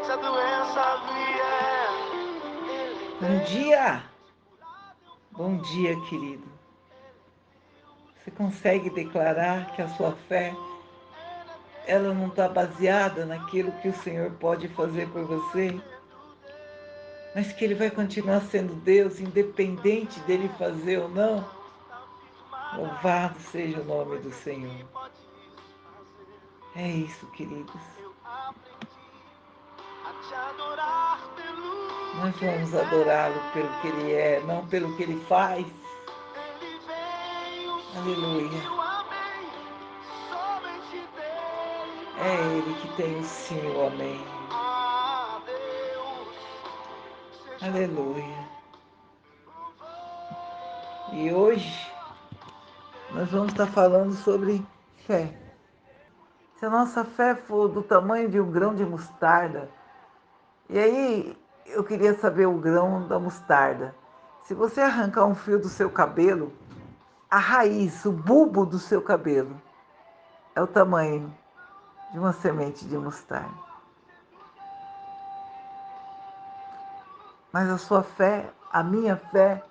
se a doença vier, Bom dia! Bom dia, querido. Você consegue declarar que a sua fé, ela não está baseada naquilo que o Senhor pode fazer por você, mas que Ele vai continuar sendo Deus, independente dele fazer ou não? Louvado seja o nome do Senhor. É isso, queridos. Nós vamos adorá-lo pelo que Ele é, não pelo que Ele faz. Aleluia. É Ele que tem o sim e o amém. Aleluia. E hoje nós vamos estar falando sobre fé. Se a nossa fé for do tamanho de um grão de mostarda, e aí eu queria saber o grão da mostarda. Se você arrancar um fio do seu cabelo, a raiz, o bulbo do seu cabelo, é o tamanho de uma semente de mostarda. Mas a sua fé, a minha fé,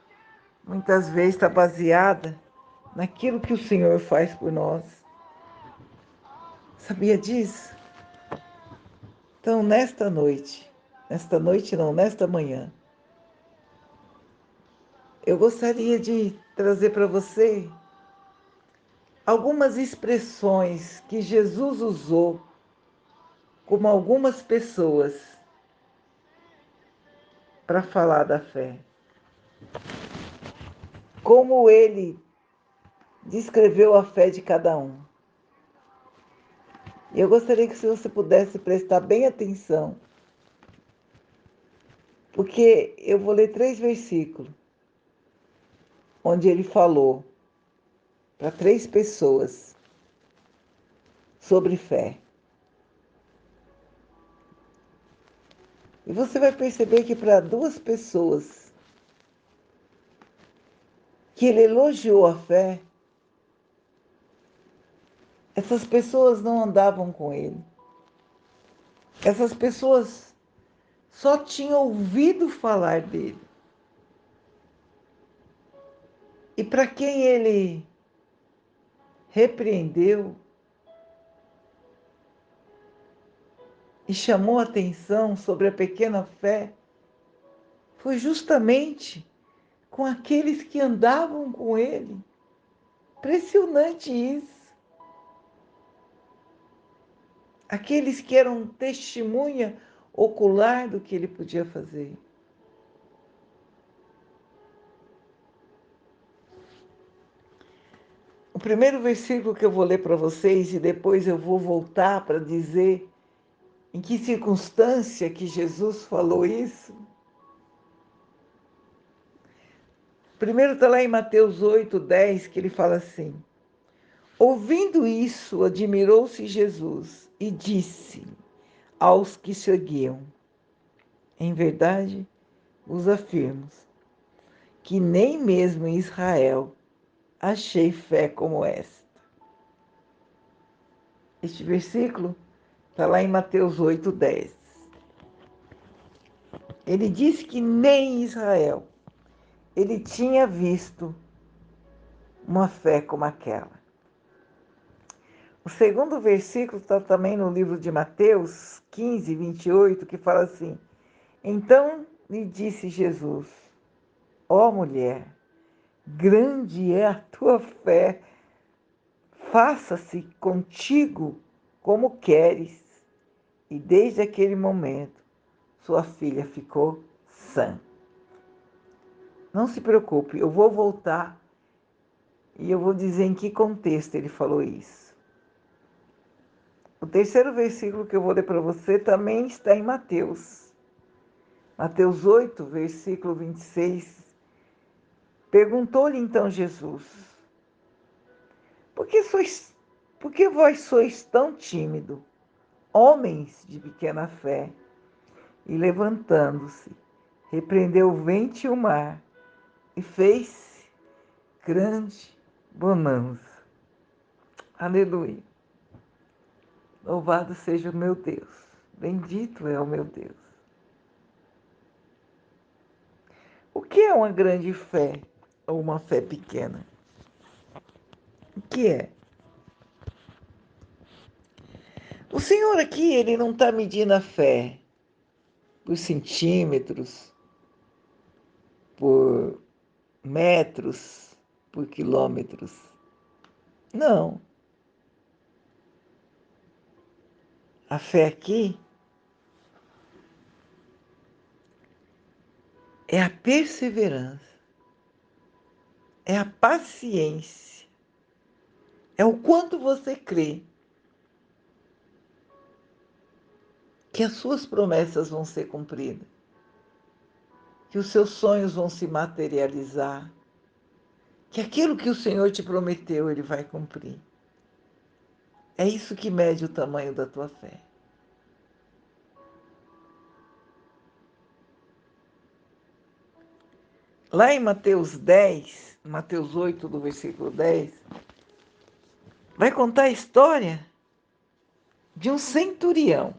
muitas vezes está baseada naquilo que o Senhor faz por nós. Sabia disso? Então, nesta noite não, nesta manhã, eu gostaria de trazer para você algumas expressões que Jesus usou como algumas pessoas para falar da fé. Como ele descreveu a fé de cada um. E eu gostaria que você pudesse prestar bem atenção, porque eu vou ler 3 versículos, onde ele falou para 3 pessoas sobre fé. E você vai perceber que para 2 pessoas que ele elogiou a fé, essas pessoas não andavam com ele. Essas pessoas só tinham ouvido falar dele. E para quem ele repreendeu e chamou atenção sobre a pequena fé, foi justamente com aqueles que andavam com ele. Impressionante isso. Aqueles que eram testemunha ocular do que ele podia fazer. O primeiro versículo que eu vou ler para vocês e depois eu vou voltar para dizer em que circunstância que Jesus falou isso. Primeiro está lá em Mateus 8:10, que ele fala assim: ouvindo isso, admirou-se Jesus e disse aos que seguiam: em verdade, vos afirmo que nem mesmo em Israel achei fé como esta. Este versículo está lá em Mateus 8:10. Ele disse que nem em Israel ele tinha visto uma fé como aquela. O segundo versículo está também no livro de Mateus 15:28, que fala assim: então lhe disse Jesus: ó mulher, grande é a tua fé, faça-se contigo como queres. E desde aquele momento, sua filha ficou sã. Não se preocupe, eu vou voltar e eu vou dizer em que contexto ele falou isso. O terceiro versículo que eu vou ler para você também está em Mateus. Mateus 8, versículo 26. Perguntou-lhe então Jesus: por que vós sois tão tímido, homens de pequena fé? E levantando-se, repreendeu o vento e o mar, e fez grande bonança. Aleluia. Louvado seja o meu Deus. Bendito é o meu Deus. O que é uma grande fé ou uma fé pequena? O que é? O Senhor aqui, ele não está medindo a fé por centímetros, por metros, por quilômetros. Não. A fé aqui é a perseverança, é a paciência, é o quanto você crê que as suas promessas vão ser cumpridas, que os seus sonhos vão se materializar, que aquilo que o Senhor te prometeu, Ele vai cumprir. É isso que mede o tamanho da tua fé. Lá em Mateus 10, Mateus 8, do versículo 10, vai contar a história de um centurião.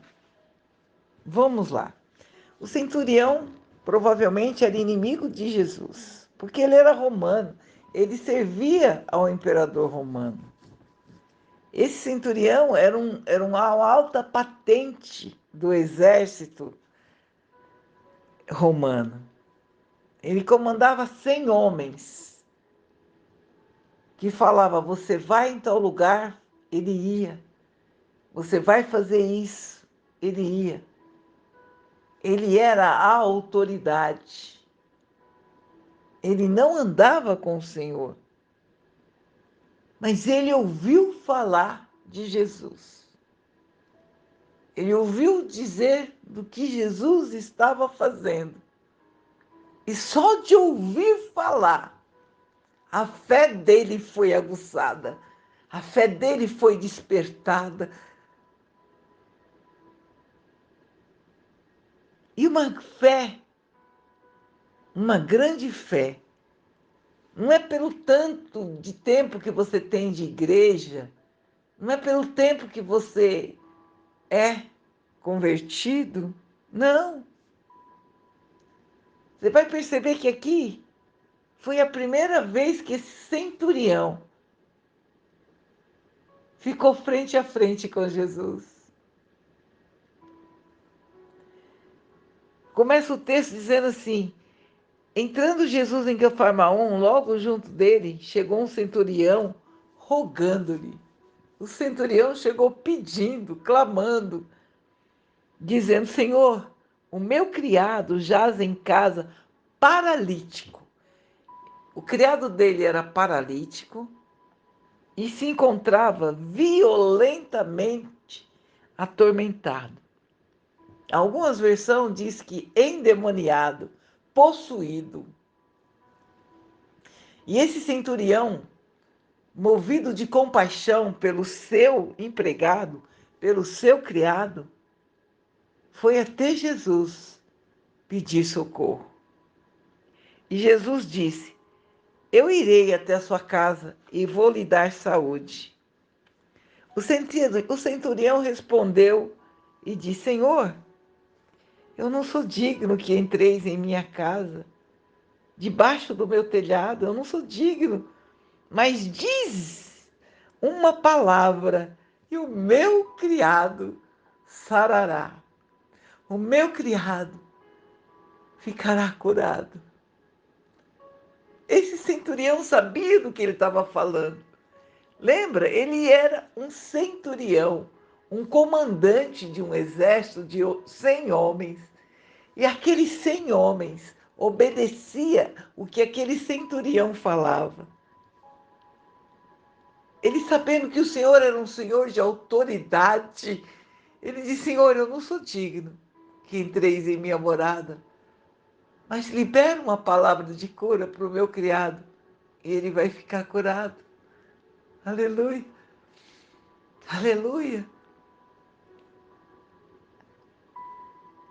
Vamos lá. O centurião provavelmente era inimigo de Jesus, porque ele era romano, ele servia ao imperador romano. Esse centurião era uma alta patente do exército romano. Ele comandava 100 homens, que falava, você vai em tal lugar, ele ia. Você vai fazer isso, ele ia. Ele era a autoridade. Ele não andava com o Senhor, mas ele ouviu falar de Jesus. Ele ouviu dizer do que Jesus estava fazendo. E só de ouvir falar, a fé dele foi aguçada, a fé dele foi despertada. E uma fé, uma grande fé, não é pelo tanto de tempo que você tem de igreja, não é pelo tempo que você é convertido, não. Você vai perceber que aqui foi a primeira vez que esse centurião ficou frente a frente com Jesus. Começa o texto dizendo assim: entrando Jesus em Cafarnaum, logo junto dele chegou um centurião rogando-lhe. O centurião chegou pedindo, clamando, dizendo: Senhor, o meu criado jaz em casa paralítico. O criado dele era paralítico e se encontrava violentamente atormentado. Algumas versões diz que endemoniado, possuído. E esse centurião, movido de compaixão pelo seu empregado, pelo seu criado, foi até Jesus pedir socorro. E Jesus disse: eu irei até a sua casa e vou lhe dar saúde. O centurião respondeu e disse: Senhor, eu não sou digno que entreis em minha casa, debaixo do meu telhado, eu não sou digno, mas diz uma palavra e o meu criado sarará. O meu criado ficará curado. Esse centurião sabia do que ele estava falando. Lembra? Ele era um centurião, um comandante de um exército de 100 homens. E aqueles 100 homens obedecia o que aquele centurião falava. Ele sabendo que o Senhor era um Senhor de autoridade, ele disse: Senhor, eu não sou digno que entreis em minha morada, mas libera uma palavra de cura para o meu criado e ele vai ficar curado. Aleluia, aleluia.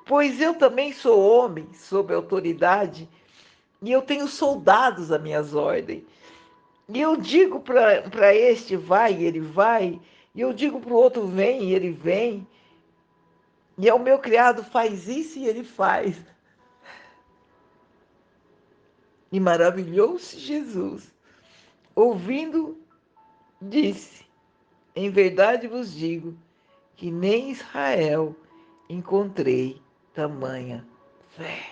Pois eu também sou homem sob autoridade e eu tenho soldados às minhas ordens. E eu digo para este vai e ele vai, e eu digo para o outro vem e ele vem. E o meu criado faz isso e ele faz. E maravilhou-se Jesus. Ouvindo, disse: em verdade vos digo que nem em Israel encontrei tamanha fé.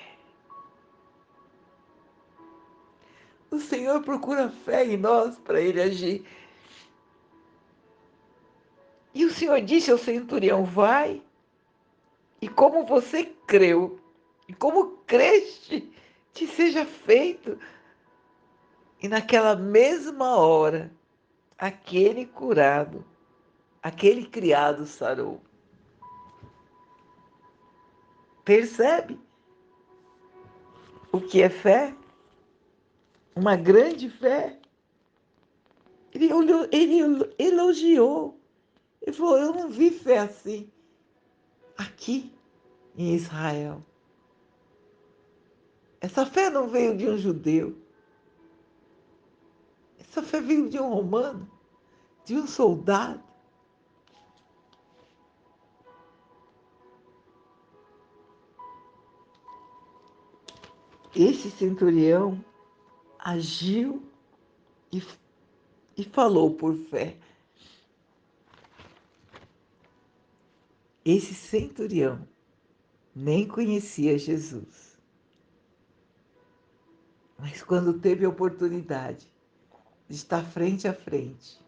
O Senhor procura fé em nós para Ele agir. E o Senhor disse ao centurião: vai, e como você creu, e como creste, te seja feito. E naquela mesma hora, aquele curado, aquele criado sarou. Percebe o que é fé? Uma grande fé. Ele elogiou. Ele falou: eu não vi fé assim aqui em Israel. Essa fé não veio de um judeu. Essa fé veio de um romano, de um soldado. Esse centurião agiu e, e falou por fé. Esse centurião nem conhecia Jesus. Mas quando teve a oportunidade de estar frente a frente,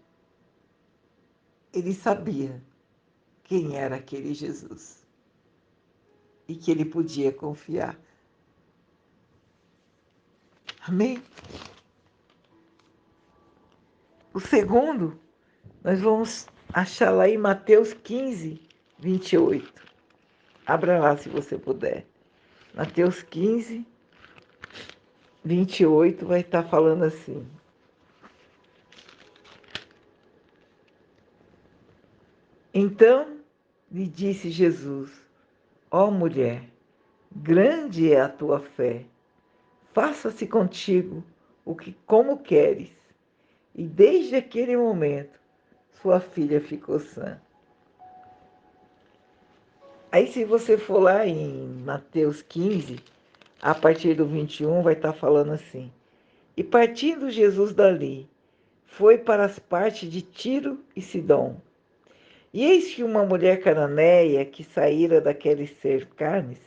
ele sabia quem era aquele Jesus e que ele podia confiar. Amém? O segundo, nós vamos achar lá em Mateus 15, 28. Abra lá se você puder. Mateus 15, 28 vai estar falando assim. Então lhe disse Jesus: ó mulher, grande é a tua fé, faça-se contigo o que como queres. E desde aquele momento, sua filha ficou sã. Aí, se você for lá em Mateus 15, a partir do 21, vai estar falando assim: e partindo Jesus dali, foi para as partes de Tiro e Sidom. E eis que uma mulher cananeia, que saíra daqueles cercames,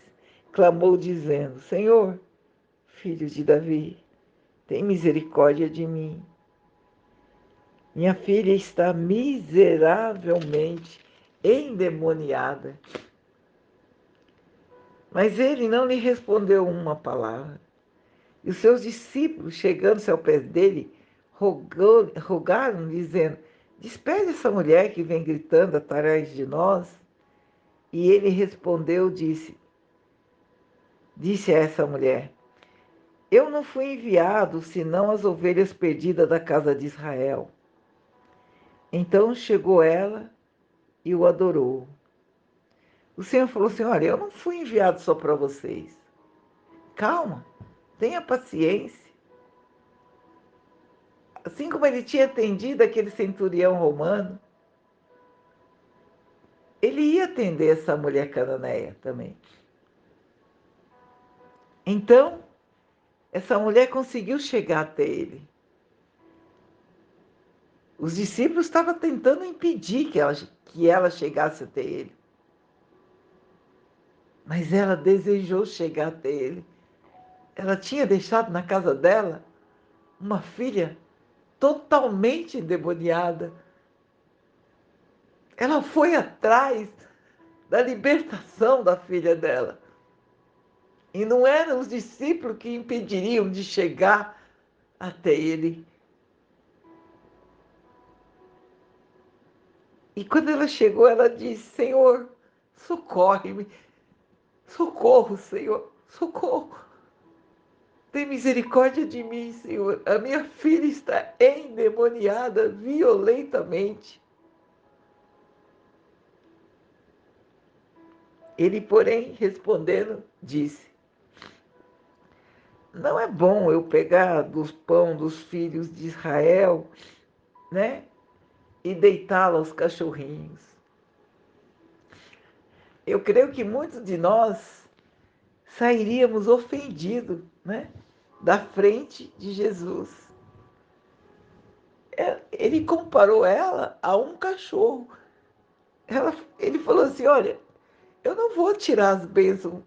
clamou, dizendo: Senhor, filho de Davi, tem misericórdia de mim. Minha filha está miseravelmente endemoniada. Mas ele não lhe respondeu uma palavra. E os seus discípulos, chegando-se ao pé dele, rogaram, dizendo: despede essa mulher que vem gritando atrás de nós. E ele respondeu, disse a essa mulher: eu não fui enviado senão as ovelhas perdidas da casa de Israel. Então chegou ela e o adorou. O Senhor falou assim: olha, eu não fui enviado só para vocês. Calma, tenha paciência. Assim como ele tinha atendido aquele centurião romano, ele ia atender essa mulher cananeia também. Então, essa mulher conseguiu chegar até ele. Os discípulos estavam tentando impedir que ela chegasse até ele. Mas ela desejou chegar até ele. Ela tinha deixado na casa dela uma filha totalmente endemoniada. Ela foi atrás da libertação da filha dela. E não eram os discípulos que impediriam de chegar até ele. E quando ela chegou, ela disse: Senhor, socorre-me. Socorro, Senhor, socorro. Tem misericórdia de mim, Senhor. A minha filha está endemoniada violentamente. Ele, porém, respondendo, disse: não é bom eu pegar dos pão dos filhos de Israel, né, e deitá-la aos cachorrinhos. Eu creio que muitos de nós sairíamos ofendidos, né, da frente de Jesus. Ele comparou ela a um cachorro. Ele falou assim: olha, eu não vou tirar as bênçãos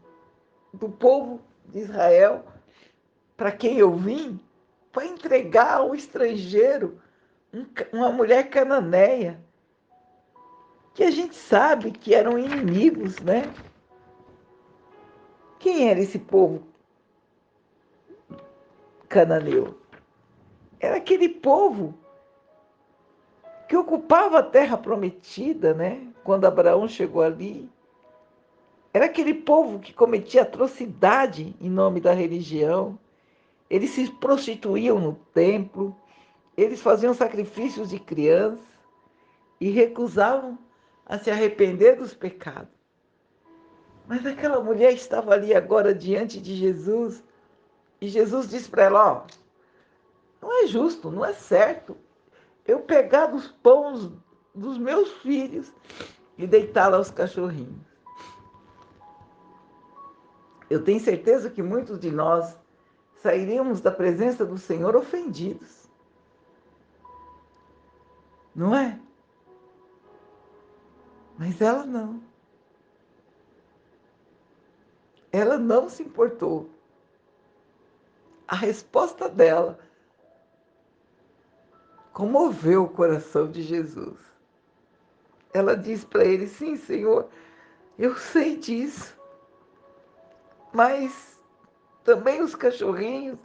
do povo de Israel para quem eu vim, para entregar ao estrangeiro uma mulher cananeia, que a gente sabe que eram inimigos, né? Quem era esse povo cananeu? Era aquele povo que ocupava a terra prometida, né? Quando Abraão chegou ali. Era aquele povo que cometia atrocidade em nome da religião. Eles se prostituíam no templo, eles faziam sacrifícios de crianças e recusavam a se arrepender dos pecados. Mas aquela mulher estava ali agora diante de Jesus e Jesus disse para ela: ó, não é justo, não é certo eu pegar dos pães dos meus filhos e deitá-la aos cachorrinhos. Eu tenho certeza que muitos de nós sairíamos da presença do Senhor ofendidos, não é? Mas ela não. Ela não se importou. A resposta dela comoveu o coração de Jesus. Ela disse para ele: sim, Senhor, eu sei disso, mas também os cachorrinhos,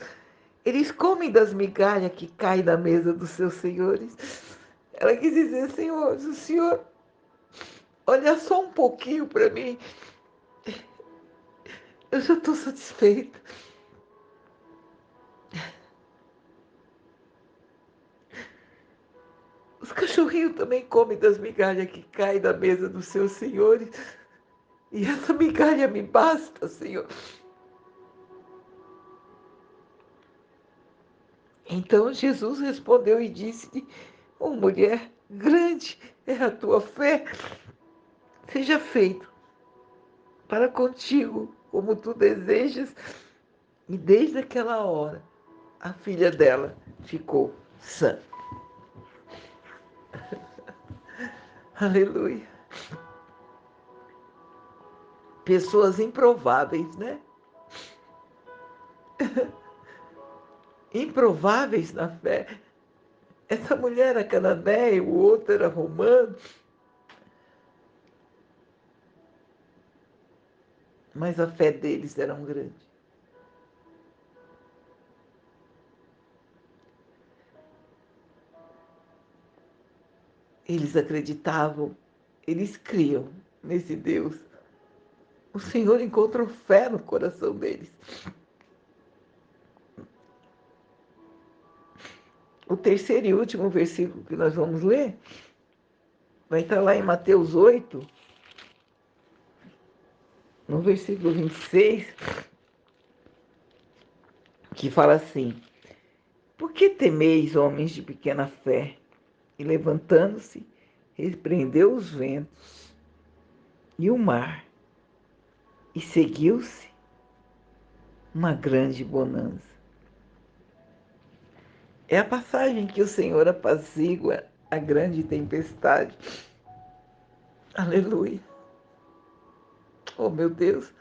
eles comem das migalhas que caem da mesa dos seus senhores. Ela quis dizer: Senhor, se o Senhor olhar só um pouquinho para mim, eu já estou satisfeita. Os cachorrinhos também comem das migalhas que caem da mesa dos seus senhores. E essa migalha me basta, Senhor. Então Jesus respondeu e disse: oh, mulher, grande é a tua fé, seja feito para contigo como tu desejas. E desde aquela hora, a filha dela ficou sã. Aleluia. Pessoas improváveis, né? Improváveis na fé. Essa mulher era cananeia, o outro era romano. Mas a fé deles era grande. Eles acreditavam, eles criam nesse Deus. O Senhor encontrou fé no coração deles. O terceiro e último versículo que nós vamos ler vai estar lá em Mateus 8, no versículo 26, que fala assim: por que temeis, homens de pequena fé? E levantando-se, repreendeu os ventos e o mar, e seguiu-se uma grande bonança. É a passagem que o Senhor apazigua a grande tempestade. Aleluia. Oh, meu Deus,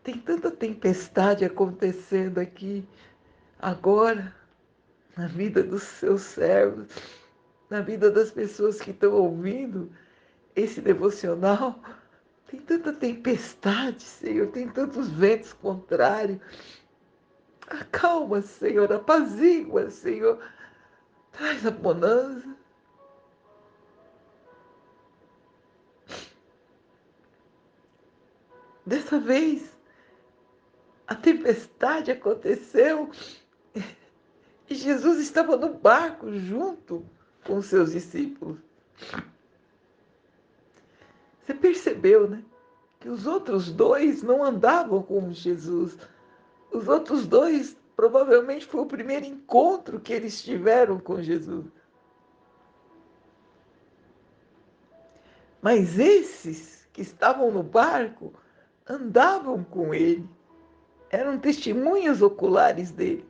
tem tanta tempestade acontecendo aqui, agora, na vida dos seus servos, na vida das pessoas que estão ouvindo esse devocional. Tem tanta tempestade, Senhor, tem tantos ventos contrários. Acalma, Senhor, apazigua, Senhor, traz a bonança. Dessa vez, a tempestade aconteceu e Jesus estava no barco junto com os seus discípulos. Você percebeu, né? Que os outros dois não andavam com Jesus. Os outros dois provavelmente foi o primeiro encontro que eles tiveram com Jesus. Mas esses que estavam no barco andavam com ele, eram testemunhas oculares dele.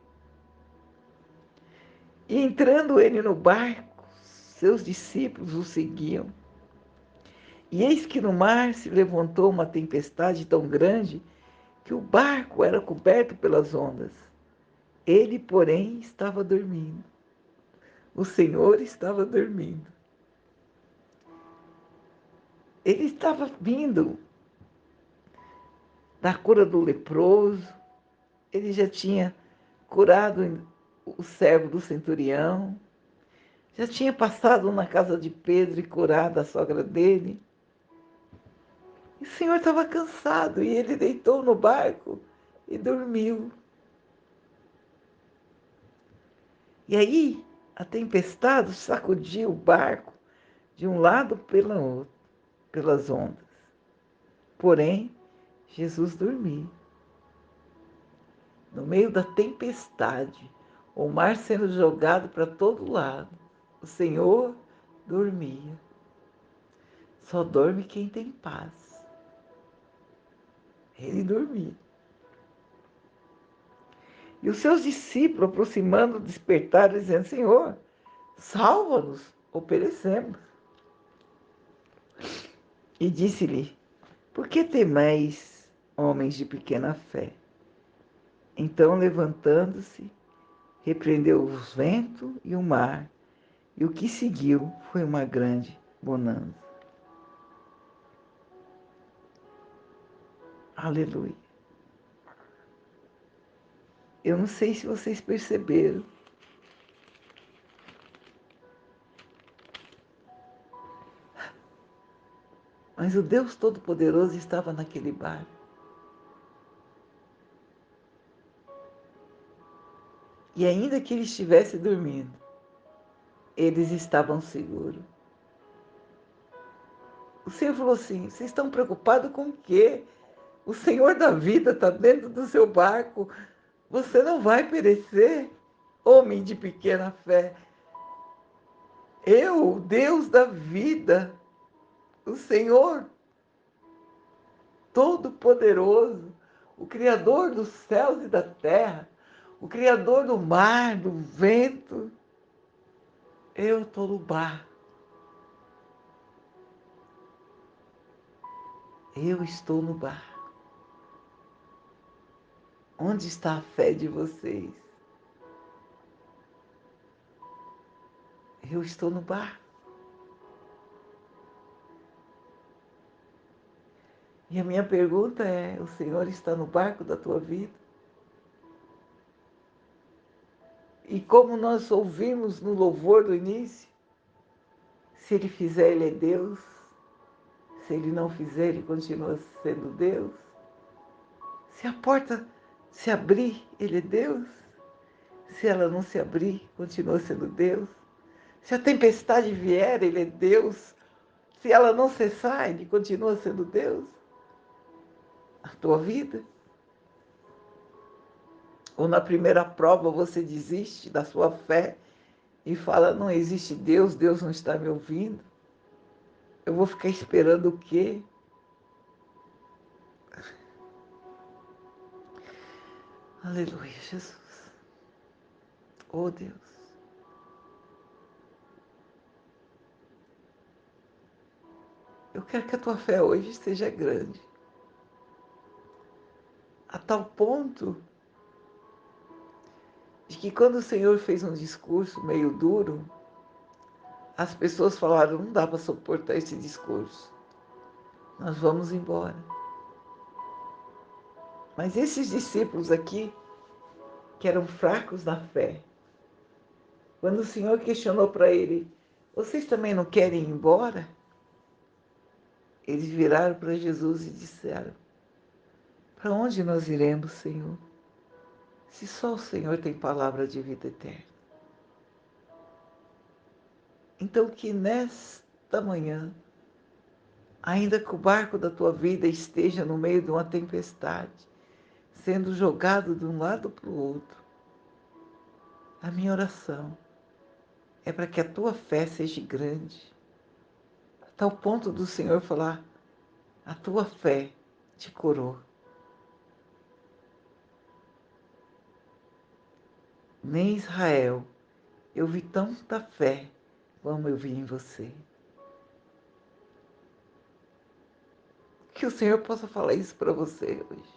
E entrando ele no barco, seus discípulos o seguiam. E eis que no mar se levantou uma tempestade tão grande que o barco era coberto pelas ondas. Ele, porém, estava dormindo. O Senhor estava dormindo. Ele estava vindo da cura do leproso, ele já tinha curado o servo do centurião, já tinha passado na casa de Pedro e curado a sogra dele. E o Senhor estava cansado e ele deitou no barco e dormiu. E aí a tempestade sacudiu o barco de um lado pelo outro, pelas ondas. Porém, Jesus dormia. No meio da tempestade, o mar sendo jogado para todo lado, o Senhor dormia. Só dorme quem tem paz. Ele dormia. E os seus discípulos, aproximando, despertaram, dizendo: Senhor, salva-nos, ou perecemos. E disse-lhe: Por que temais, homens de pequena fé? Então, levantando-se, repreendeu os ventos e o mar, e o que seguiu foi uma grande bonança. Aleluia. Eu não sei se vocês perceberam, mas o Deus Todo-Poderoso estava naquele barco. E ainda que ele estivesse dormindo, eles estavam seguros. O Senhor falou assim: vocês estão preocupados com o quê? O Senhor da vida está dentro do seu barco. Você não vai perecer, homem de pequena fé. Eu, Deus da vida, o Senhor Todo-Poderoso, o Criador dos céus e da terra, o Criador do mar, do vento, eu estou no barco. Eu estou no barco. Onde está a fé de vocês? Eu estou no barco. E a minha pergunta é: o Senhor está no barco da tua vida? E como nós ouvimos no louvor do início, se Ele fizer, Ele é Deus. Se Ele não fizer, Ele continua sendo Deus. Se a porta se abrir, Ele é Deus. Se ela não se abrir, continua sendo Deus. Se a tempestade vier, Ele é Deus. Se ela não cessar, Ele continua sendo Deus. A tua vida. Ou na primeira prova você desiste da sua fé e fala: não existe Deus, Deus não está me ouvindo. Eu vou ficar esperando o quê? Aleluia, Jesus. Oh, Deus. Eu quero que a tua fé hoje seja grande. A tal ponto de que quando o Senhor fez um discurso meio duro, as pessoas falaram: não dá para suportar esse discurso. Nós vamos embora. Mas esses discípulos aqui, que eram fracos na fé, quando o Senhor questionou para ele: vocês também não querem ir embora? Eles viraram para Jesus e disseram: para onde nós iremos, Senhor? Se só o Senhor tem palavra de vida eterna. Então que nesta manhã, ainda que o barco da tua vida esteja no meio de uma tempestade, sendo jogado de um lado para o outro, a minha oração é para que a tua fé seja grande, a tal ponto do Senhor falar: A tua fé te curou. Nem em Israel eu vi tanta fé como eu vi em você. Que o Senhor possa falar isso para você hoje.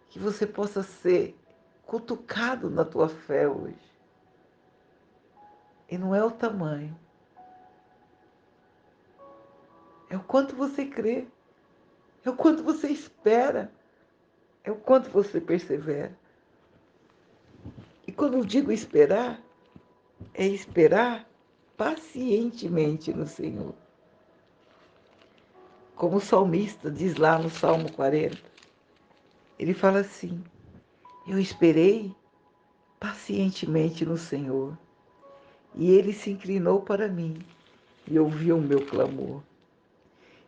Que você possa ser cutucado na tua fé hoje. E não é o tamanho. É o quanto você crê. É o quanto você espera. É o quanto você persevera. E quando eu digo esperar, é esperar pacientemente no Senhor. Como o salmista diz lá no Salmo 40, ele fala assim: eu esperei pacientemente no Senhor, e ele se inclinou para mim e ouviu o meu clamor.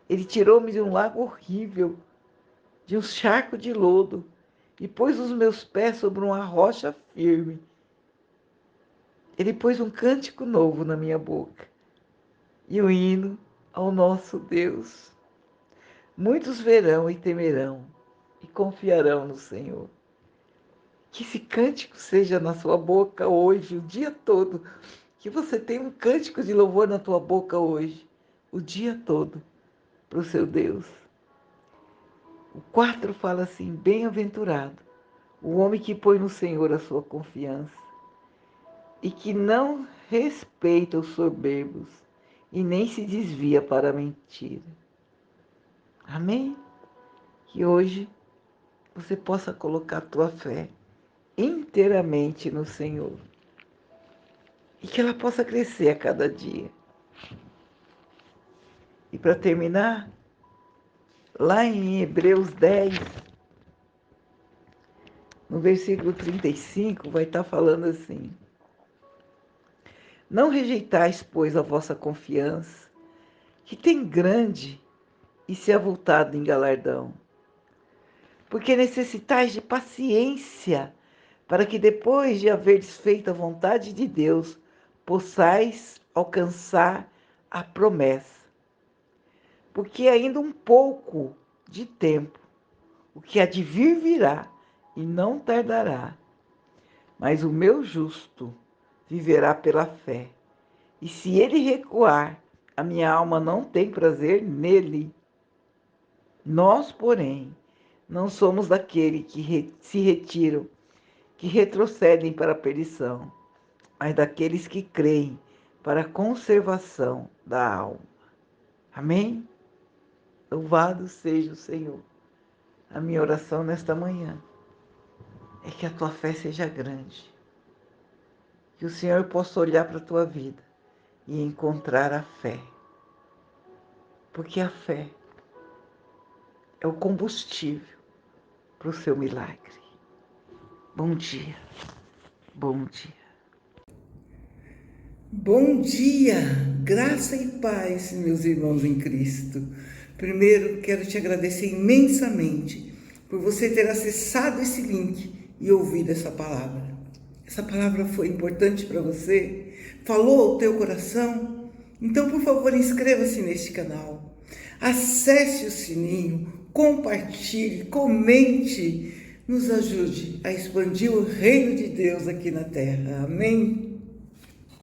Ele tirou-me de um lago horrível, de um charco de lodo, e pôs os meus pés sobre uma rocha firme. Ele pôs um cântico novo na minha boca e um hino ao nosso Deus. Muitos verão e temerão e confiarão no Senhor. Que esse cântico seja na sua boca hoje, o dia todo. Que você tenha um cântico de louvor na tua boca hoje, o dia todo, para o seu Deus. O 4 fala assim: bem-aventurado o homem que põe no Senhor a sua confiança e que não respeita os soberbos e nem se desvia para a mentira. Amém? Que hoje você possa colocar a tua fé inteiramente no Senhor e que ela possa crescer a cada dia. E para terminar, lá em Hebreus 10, no versículo 35, vai estar falando assim: não rejeitais, pois, a vossa confiança, que tem grande e se avultado em galardão, porque necessitais de paciência, para que depois de haveres feito a vontade de Deus, possais alcançar a promessa. Porque ainda um pouco de tempo, o que há de vir virá e não tardará. Mas o meu justo viverá pela fé. E se ele recuar, a minha alma não tem prazer nele. Nós, porém, não somos daquele que se retiram, que retrocedem para a perdição, mas daqueles que creem para a conservação da alma. Amém? Louvado seja o Senhor. A minha oração nesta manhã é que a tua fé seja grande, que o Senhor possa olhar para a tua vida e encontrar a fé, porque a fé é o combustível para o seu milagre. Bom dia, bom dia. Bom dia, graça e paz, meus irmãos em Cristo. Primeiro, quero te agradecer imensamente por você ter acessado esse link e ouvido essa palavra. Essa palavra foi importante para você? Falou ao teu coração? Então, por favor, inscreva-se neste canal. Acesse o sininho, compartilhe, comente. Nos ajude a expandir o reino de Deus aqui na terra. Amém?